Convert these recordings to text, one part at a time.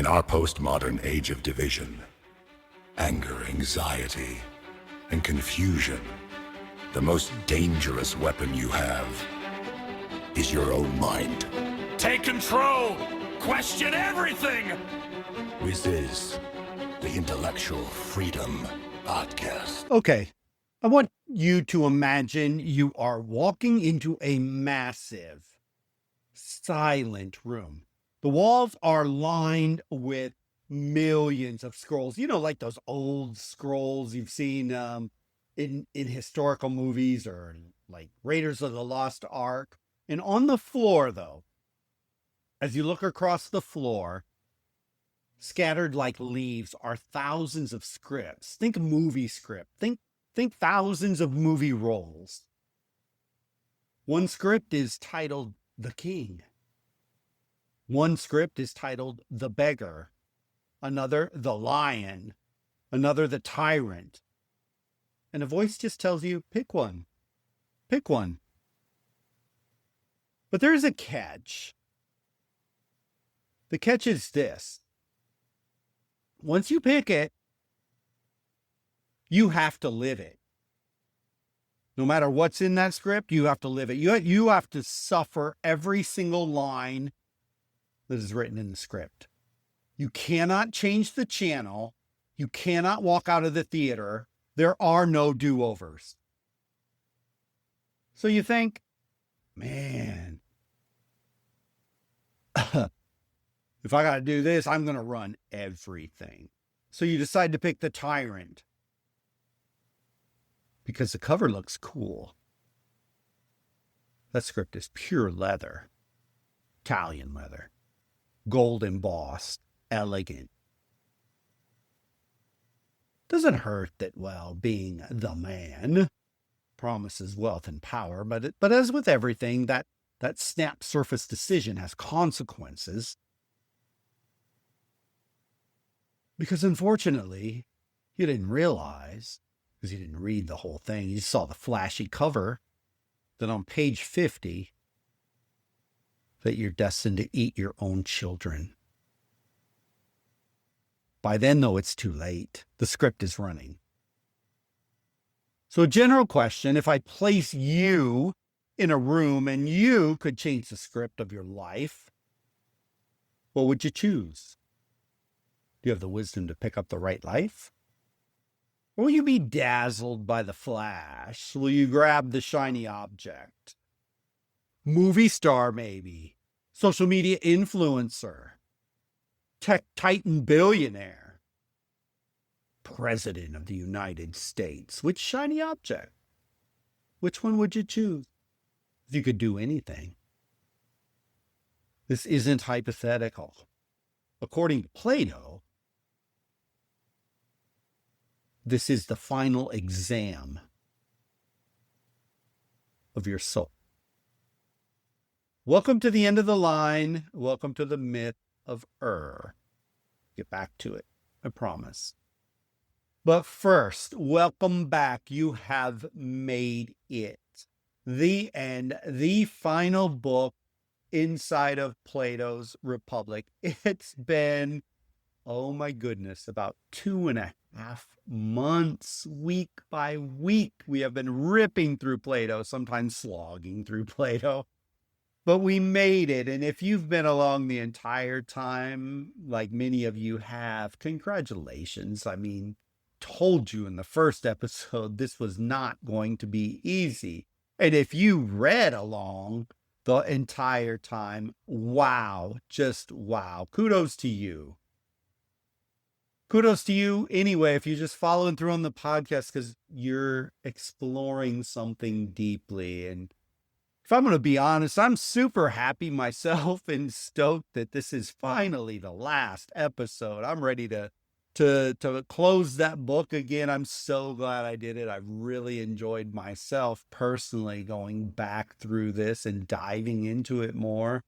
our postmodern age of division, anger, anxiety, and confusion, the most dangerous weapon you have is your own mind. Take control! Question everything! This is the Intellectual Freedom Podcast. Okay, I want you to imagine you are walking into a massive, silent room. The walls are lined with millions of scrolls. You know, like those old scrolls you've seen in historical movies or like Raiders of the Lost Ark. And on the floor, though, as you look across the floor, scattered like leaves are thousands of scripts. Think movie script. Think thousands of movie roles. One script is titled The King. One script is titled The Beggar. Another, The Lion. Another, The Tyrant. And a voice just tells you, pick one. Pick one. But there's a catch. The catch is this. Once you pick it, you have to live it. No matter what's in that script, you have to live it. You have to suffer every single line that is written in the script. You cannot change the channel. You cannot walk out of the theater. There are no do-overs. So you think, man, if I got to do this, I'm going to run everything. So you decide to pick the Tyrant because the cover looks cool. That script is pure leather, Italian leather, gold embossed, elegant. Doesn't hurt that, well, being the man promises wealth and power, but as with everything, that snap surface decision has consequences. Because unfortunately, you didn't realize, because you didn't read the whole thing, you saw the flashy cover, that on page 50, that you're destined to eat your own children. By then, though, it's too late. The script is running. So a general question, if I place you in a room and you could change the script of your life, what would you choose? Do you have the wisdom to pick up the right life? Or will you be dazzled by the flash? Will you grab the shiny object? Movie star, maybe. Social media influencer. Tech titan billionaire. President of the United States. Which shiny object? Which one would you choose? If you could do anything. This isn't hypothetical. According to Plato, this is the final exam of your soul. Welcome to the end of the line. Welcome to the myth of Get back to it, I promise. But first, welcome back. You have made it. The end, the final book inside of Plato's Republic. It's been, oh my goodness, about 2.5 months, week by week. We have been ripping through Plato, sometimes slogging through Plato, but we made it. And if you've been along the entire time, like many of you have, congratulations. I mean, told you in the first episode, this was not going to be easy. And if you read along the entire time, wow, just wow. Kudos to you. Kudos to you anyway, if you're just following through on the podcast, because you're exploring something deeply. And if I'm going to be honest, I'm super happy myself and stoked that this is finally the last episode. I'm ready to close that book again. I'm so glad I did it. I've really enjoyed myself personally going back through this and diving into it more.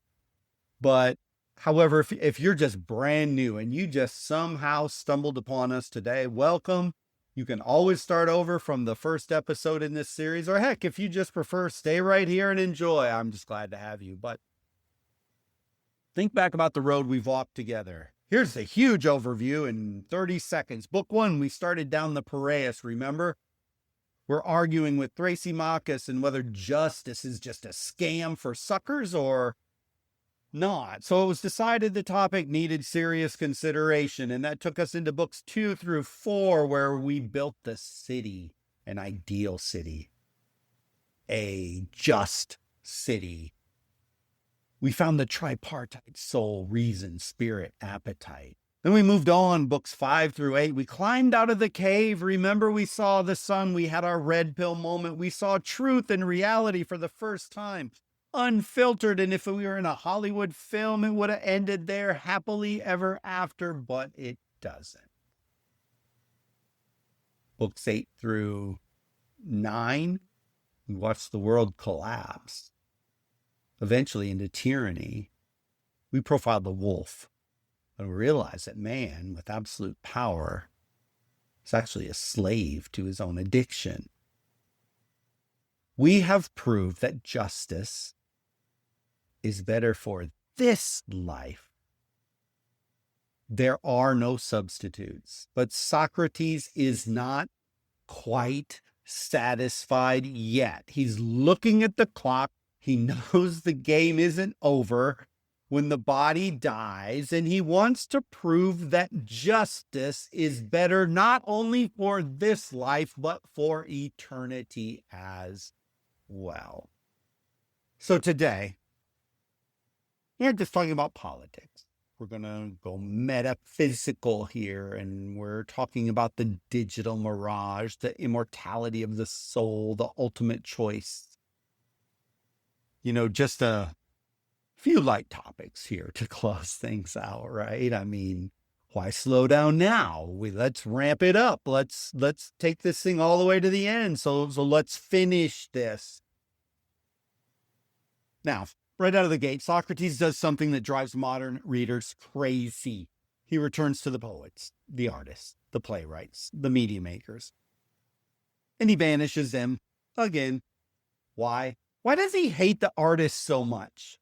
But however, if you're just brand new and you just somehow stumbled upon us today, welcome. You can always start over from the first episode in this series, or heck, if you just prefer, stay right here and enjoy. I'm just glad to have you. But think back about the road we've walked together. Here's the huge overview in 30 seconds. Book 1, we started down the Piraeus, remember? We're arguing with Thrasymachus and whether justice is just a scam for suckers or not. So it was decided the topic needed serious consideration, and that took us into books 2 through 4, where we built the city, an ideal city, a just city. We found the tripartite soul, reason, spirit, appetite. Then we moved on, books 5 through 8. We climbed out of the cave. Remember, we saw the sun. We had our red pill moment. We saw truth and reality for the first time, unfiltered. And if we were in a Hollywood film, it would have ended there, happily ever after, but it doesn't. Books 8 through 9, we watched the world collapse, eventually into tyranny. We profiled the wolf and we realized that man with absolute power is actually a slave to his own addiction. We have proved that justice is better for this life. There are no substitutes, but Socrates is not quite satisfied yet. He's looking at the clock. He knows the game isn't over when the body dies, and he wants to prove that justice is better not only for this life, but for eternity as well. So today, we're just talking about politics. We're going to go metaphysical here, and we're talking about the digital mirage, the immortality of the soul, the ultimate choice. Just a few light topics here to close things out, right? I mean, why slow down now? Let's ramp it up. Let's take this thing all the way to the end. So let's finish this. Now, right out of the gate, Socrates does something that drives modern readers crazy. He returns to the poets, the artists, the playwrights, the media makers, and he banishes them again. Why? Why does he hate the artists so much?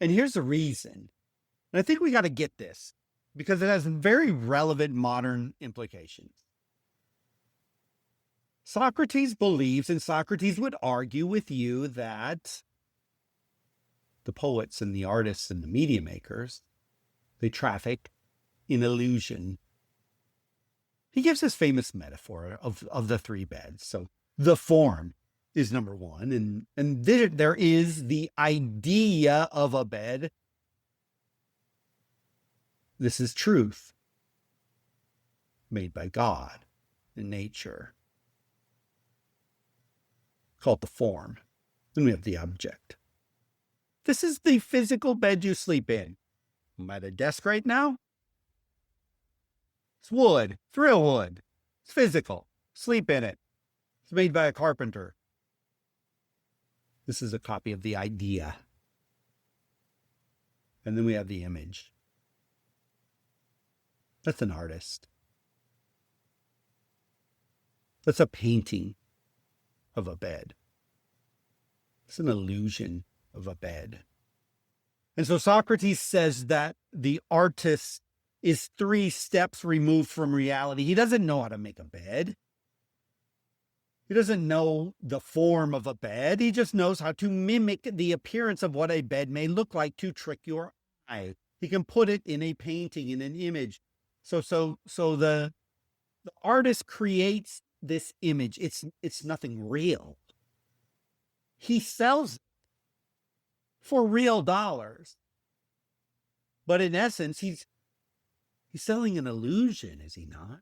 And here's the reason. And I think we got to get this because it has very relevant modern implications. Socrates believes, and Socrates would argue with you, that the poets and the artists and the media makers, they traffic in illusion. He gives this famous metaphor of the 3 beds. So the form is number 1, and there is the idea of a bed. This is truth made by God in nature, called the form. Then we have the object. This is the physical bed you sleep in. I'm at a desk right now. It's wood, it's real wood. It's physical. Sleep in it. It's made by a carpenter. This is a copy of the idea. And then we have the image. That's an artist. That's a painting of a bed. It's an illusion of a bed. And so Socrates says that the artist is 3 steps removed from reality. He doesn't know how to make a bed. He doesn't know the form of a bed. He just knows how to mimic the appearance of what a bed may look like to trick your eye. He can put it in a painting, in an image. So the artist creates this image. It's nothing real. He sells it for real dollars. But in essence, he's selling an illusion, is he not?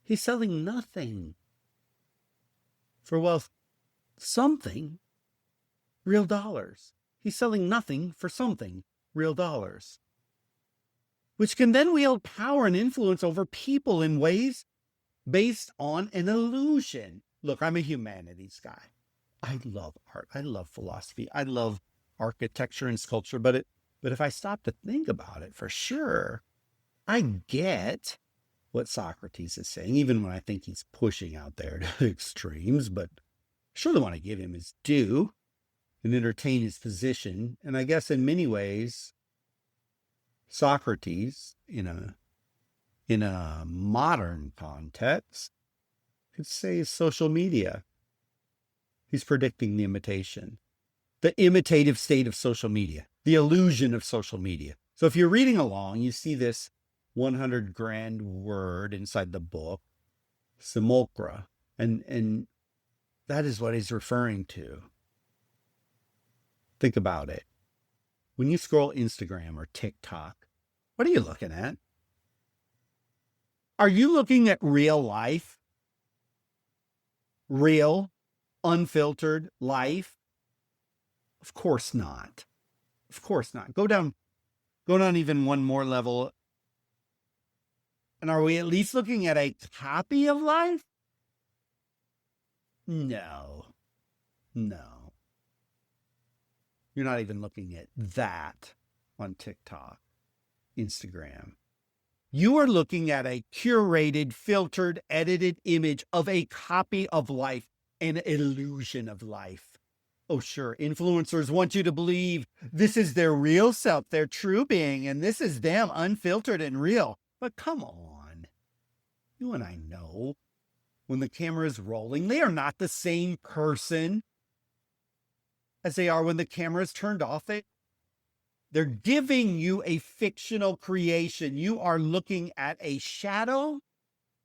He's selling nothing for, well, something, real dollars. He's selling nothing for something, real dollars, which can then wield power and influence over people in ways based on an illusion. Look, I'm a humanities guy. I love art. I love philosophy. I love architecture and sculpture. But if I stop to think about it, for sure, I get what Socrates is saying, even when I think he's pushing out there to extremes. But I surely want to give him his due and entertain his position. And I guess in many ways, Socrates, in a modern context, could say is social media. He's predicting the imitative state of social media, the illusion of social media. So if you're reading along, you see this 100 grand word inside the book, Simulacra, and that is what he's referring to. Think about it. When you scroll Instagram or TikTok, what are you looking at? Are you looking at real life? Real, unfiltered life? Of course not. Of course not. Go down even one more level. And are we at least looking at a copy of life? No. You're not even looking at that on TikTok, Instagram. You are looking at a curated, filtered, edited image of a copy of life, an illusion of life. Oh, sure, influencers want you to believe this is their real self, their true being, and this is them, unfiltered and real. But come on. You and I know when the camera is rolling, they are not the same person as they are when the camera is turned off. They're giving you a fictional creation. You are looking at a shadow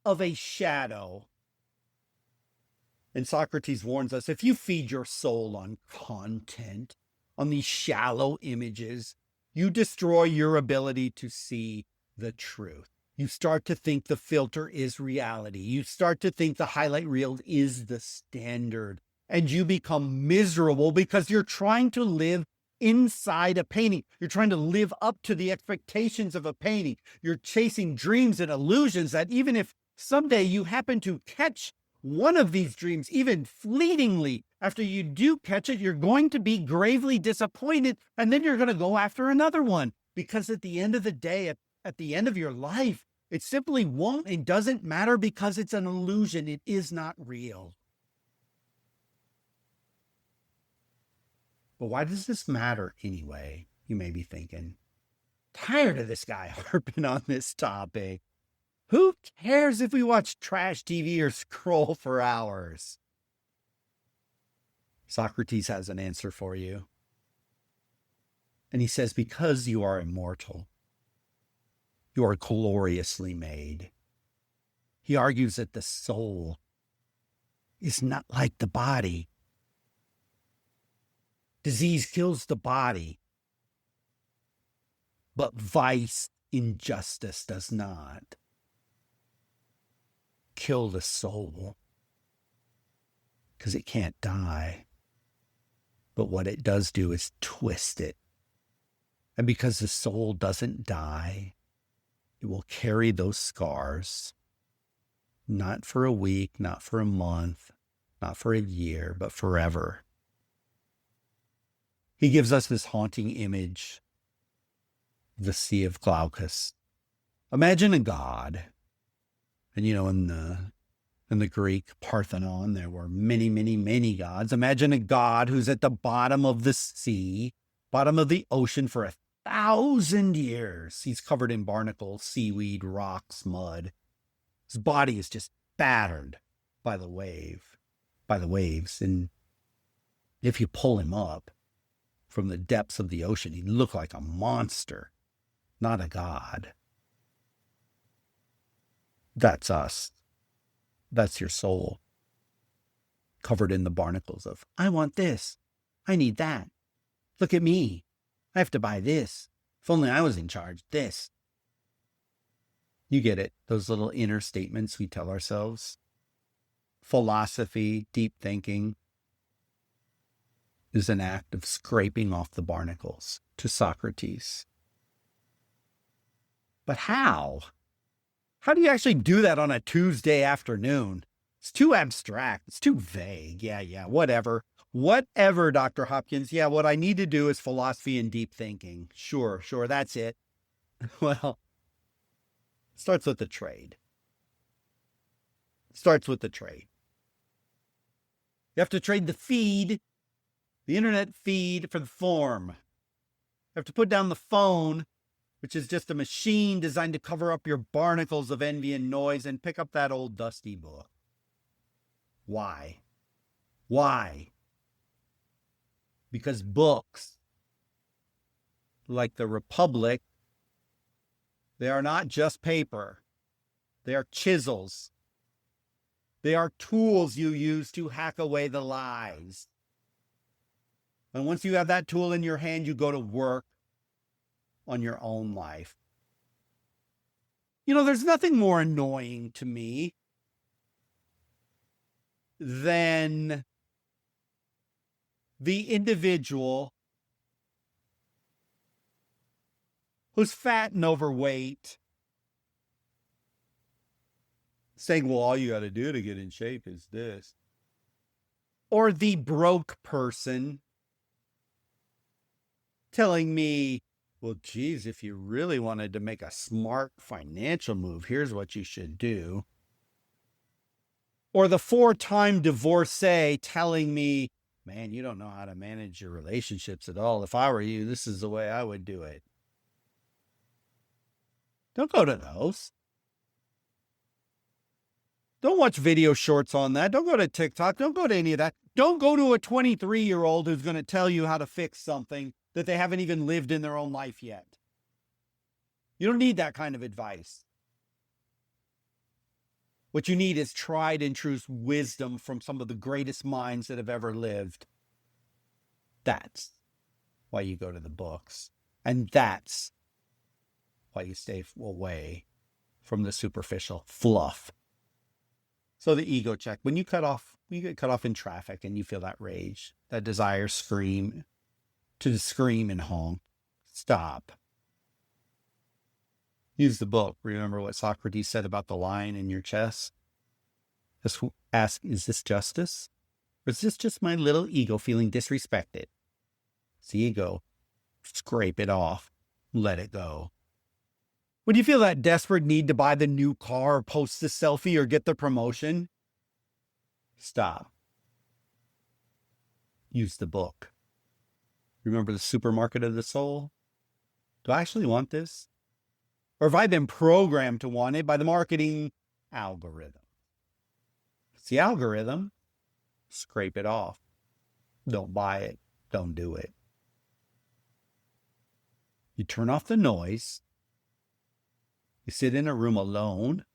of a shadow. And Socrates warns us, if you feed your soul on content, on these shallow images, you destroy your ability to see the truth. You start to think the filter is reality. You start to think the highlight reel is the standard. And you become miserable because you're trying to live inside a painting. You're trying to live up to the expectations of a painting. You're chasing dreams and illusions that even if someday you happen to catch one of these dreams, even fleetingly, after you do catch it, you're going to be gravely disappointed. And then you're going to go after another one. Because at the end of the day, at the end of your life, it simply won't. It doesn't matter because it's an illusion. It is not real. But why does this matter anyway? You may be thinking. Tired of this guy harping on this topic. Who cares if we watch trash TV or scroll for hours? Socrates has an answer for you. And he says, because you are immortal, you are gloriously made. He argues that the soul is not like the body. Disease kills the body, but vice, injustice does not kill the soul because it can't die. But what it does do is twist it. And because the soul doesn't die, it will carry those scars, not for a week, not for a month, not for a year, but forever. He gives us this haunting image, the Sea of Glaucus. Imagine a god. And in the Greek Parthenon, there were many, many, many gods. Imagine a god who's at the bottom of the sea, bottom of the ocean for 1,000 years. He's covered in barnacles, seaweed, rocks, mud. His body is just battered by the waves. And if you pull him up from the depths of the ocean, he'd look like a monster, not a god. That's us. That's your soul. Covered in the barnacles of, I want this. I need that. Look at me. I have to buy this. If only I was in charge. This. You get it. Those little inner statements we tell ourselves. Philosophy, deep thinking, is an act of scraping off the barnacles to Socrates. But how? How do you actually do that on a Tuesday afternoon? It's too abstract. It's too vague. Yeah, whatever. Whatever, Dr. Hopkins. Yeah, what I need to do is philosophy and deep thinking. Sure, that's it. Well, it starts with the trade. You have to trade the feed, the internet feed, for the form. You have to put down the phone which is just a machine designed to cover up your barnacles of envy and noise, and pick up that old dusty book. Why? Why? Because books, like the Republic, they are not just paper. They are chisels. They are tools you use to hack away the lies. And once you have that tool in your hand, you go to work on your own life. You know, there's nothing more annoying to me than the individual who's fat and overweight saying, well, all you got to do to get in shape is this. Or the broke person telling me, well, geez, if you really wanted to make a smart financial move, here's what you should do. Or the 4-time divorcee telling me, man, you don't know how to manage your relationships at all. If I were you, this is the way I would do it. Don't go to those. Don't watch video shorts on that. Don't go to TikTok. Don't go to any of that. Don't go to a 23-year-old who's going to tell you how to fix something that they haven't even lived in their own life yet. You don't need that kind of advice. What you need is tried and true wisdom from some of the greatest minds that have ever lived. That's why you go to the books. And that's why you stay away from the superficial fluff. So the ego check, when you get cut off in traffic and you feel that rage, that desire to scream and honk, stop. Use the book. Remember what Socrates said about the lion in your chest? Just ask, is this justice? Or is this just my little ego feeling disrespected? It's the ego. Scrape it off. Let it go. When you feel that desperate need to buy the new car or post the selfie or get the promotion, stop. Use the book. Remember the supermarket of the soul? Do I actually want this? Or have I been programmed to want it by the marketing algorithm? It's the algorithm. Scrape it off. Don't buy it. Don't do it. You turn off the noise. You sit in a room alone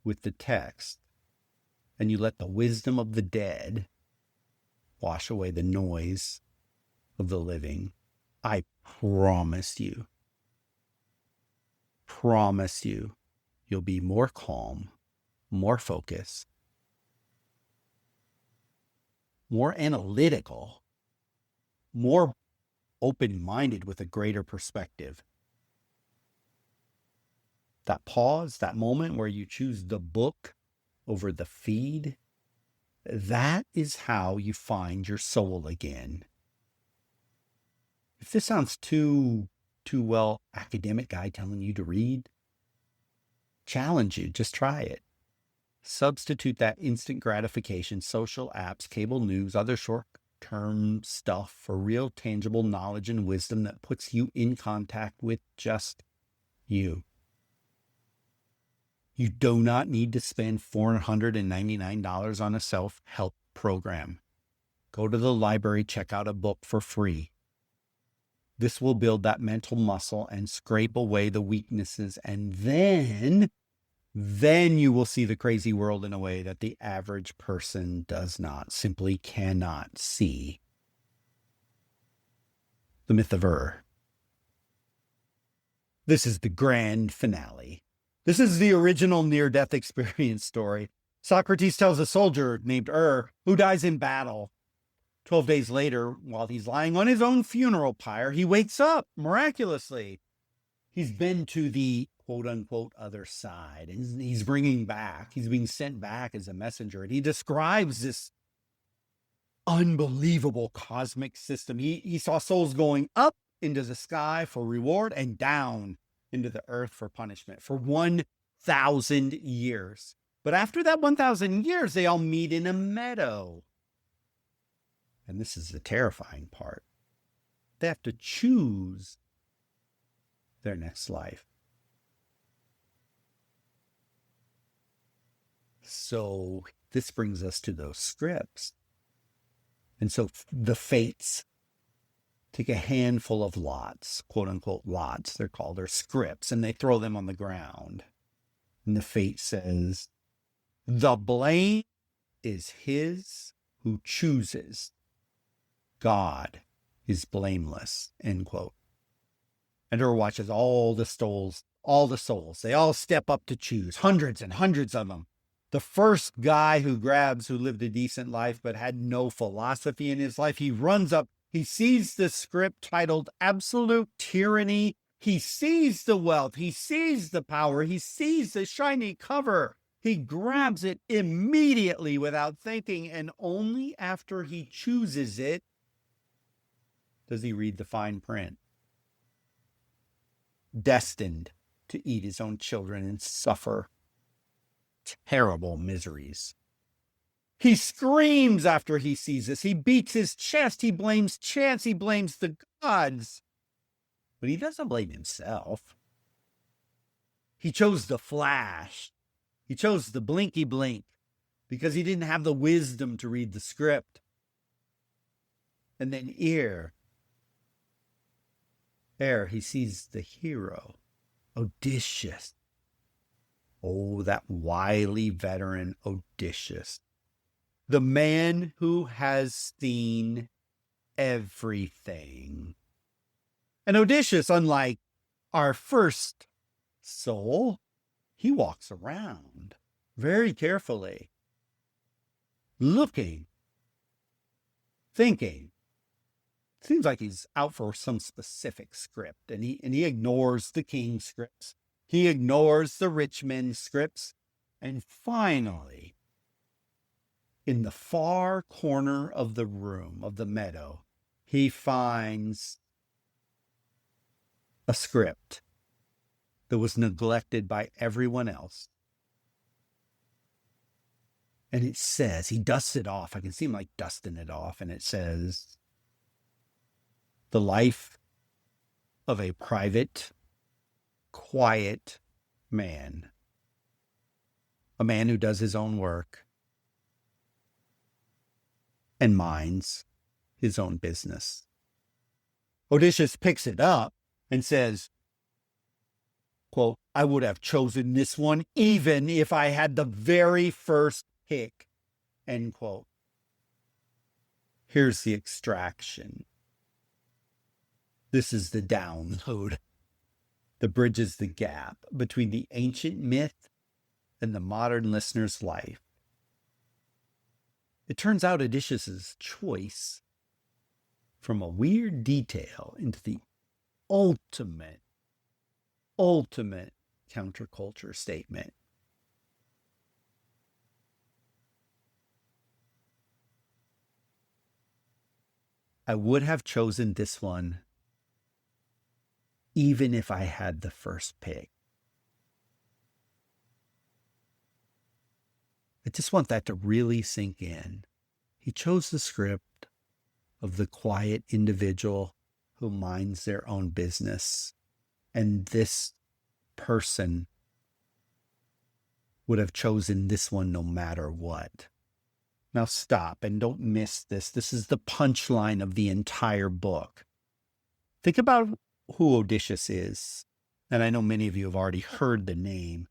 with the text, and you let the wisdom of the dead wash away the noise of the living. I promise you, you'll be more calm, more focused, more analytical, more open-minded with a greater perspective. That pause, that moment where you choose the book over the feed, that is how you find your soul again. If this sounds too well, academic guy telling you to read, challenge you, just try it. Substitute that instant gratification, social apps, cable news, other short-term stuff for real tangible knowledge and wisdom that puts you in contact with just you. You do not need to spend $499 on a self-help program. Go to the library, check out a book for free. This will build that mental muscle and scrape away the weaknesses, and then you will see the crazy world in a way that the average person does not, simply cannot see. The myth of This is the grand finale. This is the original near-death experience story. Socrates tells a soldier named who dies in battle. 12 days later, while he's lying on his own funeral pyre, he wakes up miraculously. He's been to the quote-unquote other side, and he's being sent back as a messenger. And he describes this unbelievable cosmic system. He saw souls going up into the sky for reward and down into the earth for punishment for 1,000 years. But after that 1,000 years, they all meet in a meadow. And this is the terrifying part. They have to choose their next life. So this brings us to those scripts. And so the fates take a handful of lots, quote unquote lots, they're called, or scripts, and they throw them on the ground. And the fate says, the blame is his who chooses. God is blameless, end quote. And her watches all the souls, they all step up to choose, hundreds and hundreds of them. The first guy who lived a decent life but had no philosophy in his life, he runs up, he sees the script titled Absolute Tyranny. He sees the wealth, he sees the power, he sees the shiny cover. He grabs it immediately without thinking, and only after he chooses it does he read the fine print. Destined to eat his own children and suffer terrible miseries. He screams after he sees this. He beats his chest. He blames chance. He blames the gods. But he doesn't blame himself. He chose the flash. He chose the blinky blink because he didn't have the wisdom to read the script. And then ere he sees the hero, Odysseus. Oh, that wily veteran Odysseus. The man who has seen everything. And Odysseus, unlike our first soul, he walks around very carefully, looking, thinking. Seems like he's out for some specific script, and he ignores the king's scripts. He ignores the rich men's scripts. And finally, in the far corner of the room, of the meadow, he finds a script that was neglected by everyone else. And it says, he dusts it off. I can see him like dusting it off. And it says, the life of a private, quiet man. A man who does his own work and minds his own business. Odysseus picks it up and says, quote, I would have chosen this one even if I had the very first pick, end quote. Here's the extraction. This is the download that bridges the gap between the ancient myth and the modern listener's life. It turns out Odysseus's choice from a weird detail into the ultimate counterculture statement. I would have chosen this one even if I had the first pick. I just want that to really sink in. He chose the script of the quiet individual who minds their own business. And this person would have chosen this one no matter what. Now stop and don't miss this. This is the punchline of the entire book. Think about who Odysseus is. And I know many of you have already heard the name.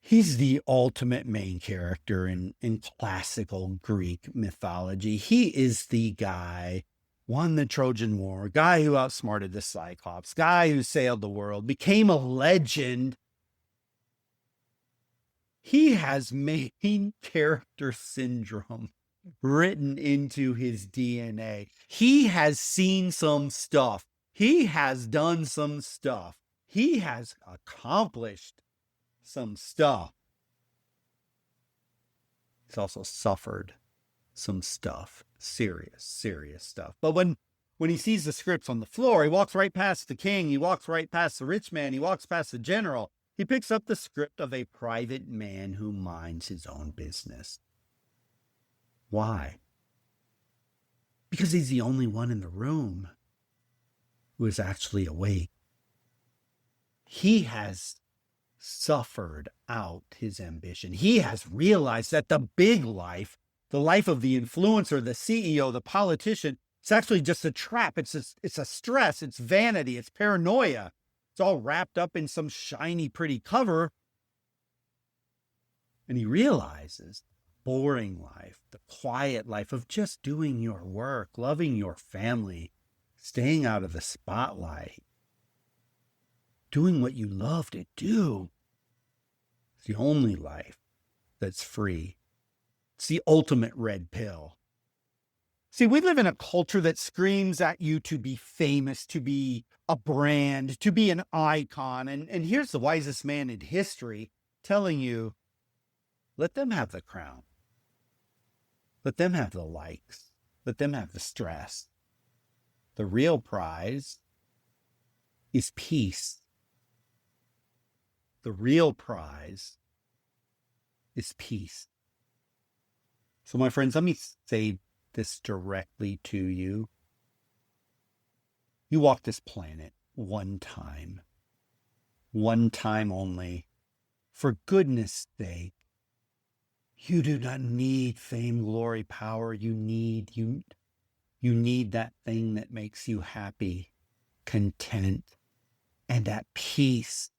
He's the ultimate main character in classical Greek mythology. He is the guy, won the Trojan War, guy who outsmarted the Cyclops, guy who sailed the world, became a legend. He has main character syndrome written into his DNA. He has seen some stuff. He has done some stuff. He has accomplished some stuff. He's also suffered some stuff. Serious stuff. But when he sees the scripts on the floor, he walks right past the king. He walks right past the rich man. He walks past the general. He picks up the script of a private man who minds his own business. Why? Because he's the only one in the room who is actually awake. he has suffered out his ambition. He has realized that the big life, the life of the influencer, the CEO, the politician, it's actually just a trap. It's a stress. It's vanity. It's paranoia. It's all wrapped up in some shiny, pretty cover. And he realizes boring life, the quiet life of just doing your work, loving your family, staying out of the spotlight, doing what you love to do. It's the only life that's free. It's the ultimate red pill. See, we live in a culture that screams at you to be famous, to be a brand, to be an icon. And here's the wisest man in history telling you, let them have the crown. Let them have the likes. Let them have the stress. The real prize is peace. The real prize is peace. So, my friends, let me say this directly to you. You walk this planet one time only. For goodness sake, you do not need fame, glory, power. You need that thing that makes you happy, content, and at peace.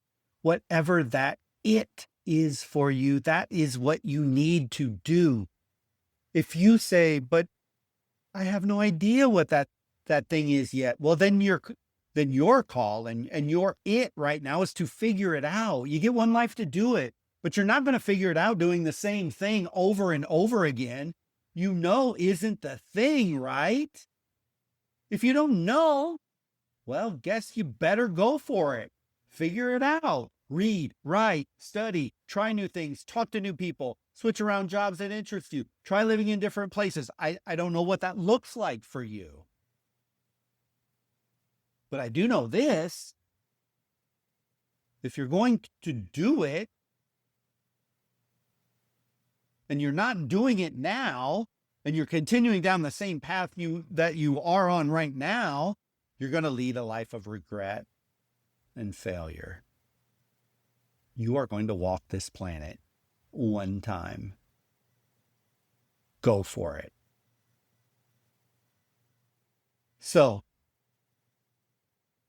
Whatever that it is for you, that is what you need to do. If you say, but I have no idea what that thing is yet, well, then your call and your it right now is to figure it out. You get one life to do it, but you're not going to figure it out doing the same thing over and over again. You know isn't the thing, right? If you don't know, well, guess you better go for it. Figure it out. Read, write, study, try new things, talk to new people, switch around jobs that interest you, try living in different places. I don't know what that looks like for you. But I do know this. If you're going to do it, and you're not doing it now, and you're continuing down the same path that you are on right now, you're going to lead a life of regret and failure. You are going to walk this planet one time. Go for it. So,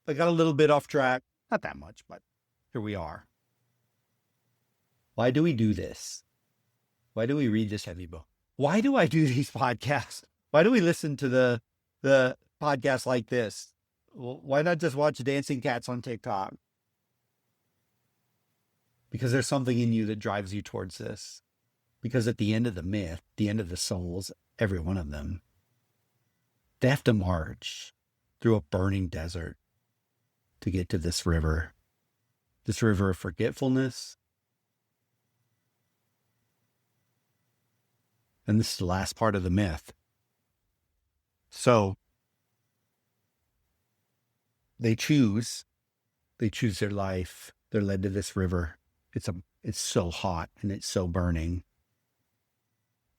I got a little bit off track. Not that much, but here we are. Why do we do this? Why do we read this heavy book? Why do I do these podcasts? Why do we listen to the podcasts like this? Well, why not just watch dancing cats on TikTok? Because there's something in you that drives you towards this. Because at the end of the myth, the end of the souls, every one of them, they have to march through a burning desert to get to this river of forgetfulness. And this is the last part of the myth. So they choose their life. They're led to this river. It's so hot and it's so burning.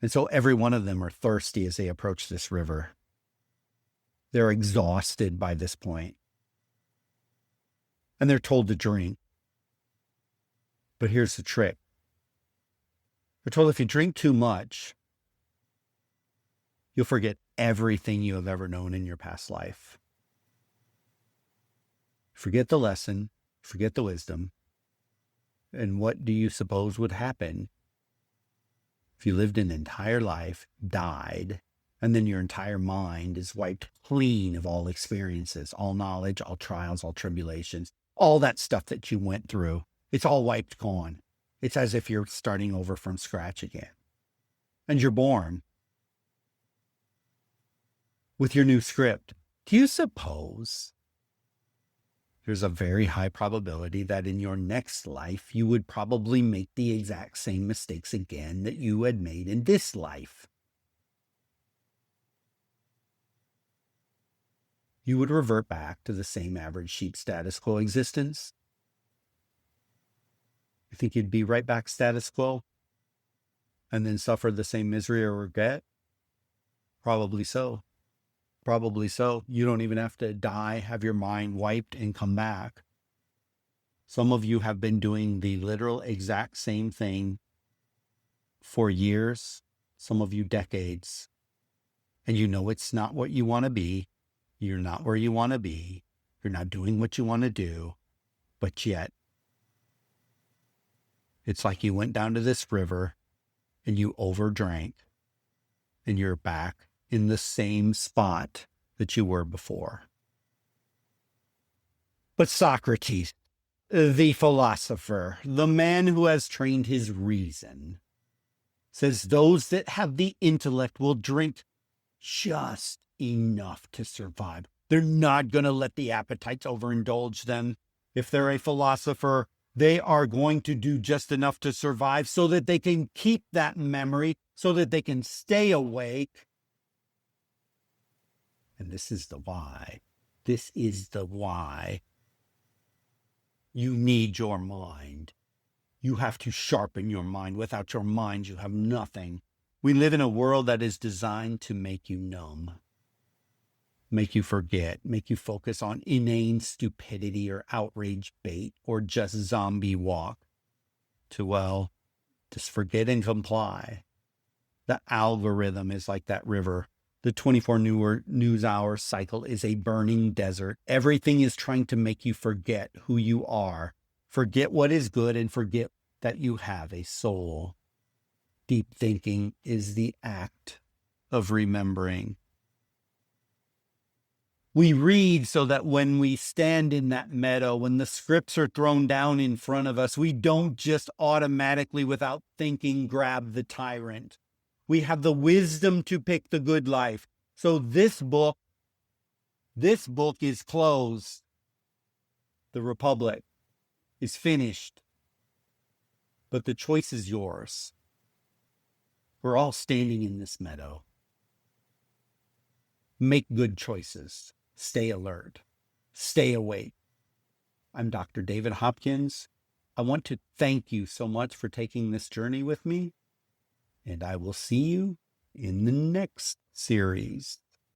And so every one of them are thirsty as they approach this river. They're exhausted by this point. And they're told to drink. But here's the trick. They're told if you drink too much, you'll forget everything you have ever known in your past life. Forget the lesson, forget the wisdom. And what do you suppose would happen if you lived an entire life, died, and then your entire mind is wiped clean of all experiences, all knowledge, all trials, all tribulations, all that stuff that you went through? It's all wiped, gone. It's as if you're starting over from scratch again. And you're born with your new script. Do you suppose there's a very high probability that in your next life, you would probably make the exact same mistakes again that you had made in this life? You would revert back to the same average sheep status quo existence? You think you'd be right back status quo and then suffer the same misery or regret? Probably so. Probably so. You don't even have to die, have your mind wiped, and come back. Some of you have been doing the literal exact same thing for years, some of you decades, and you know it's not what you want to be. You're not where you want to be. You're not doing what you want to do, but yet it's like you went down to this river and you overdrank and you're back in the same spot that you were before. But Socrates, the philosopher, the man who has trained his reason, says those that have the intellect will drink just enough to survive. They're not going to let the appetites overindulge them. If they're a philosopher, they are going to do just enough to survive so that they can keep that memory, so that they can stay awake. And this is the why. This is the why. You need your mind. You have to sharpen your mind. Without your mind, you have nothing. We live in a world that is designed to make you numb, make you forget, make you focus on inane stupidity or outrage bait or just zombie walk to, well, just forget and comply. The algorithm is like that river. The 24 news hour cycle is a burning desert. Everything is trying to make you forget who you are, forget what is good, and forget that you have a soul. Deep thinking is the act of remembering. We read so that when we stand in that meadow, when the scripts are thrown down in front of us, we don't just automatically, without thinking, grab the tyrant. We have the wisdom to pick the good life. So this book is closed. The Republic is finished. But the choice is yours. We're all standing in this meadow. Make good choices. Stay alert. Stay awake. I'm Dr. David Hopkins. I want to thank you so much for taking this journey with me, and I will see you in the next series.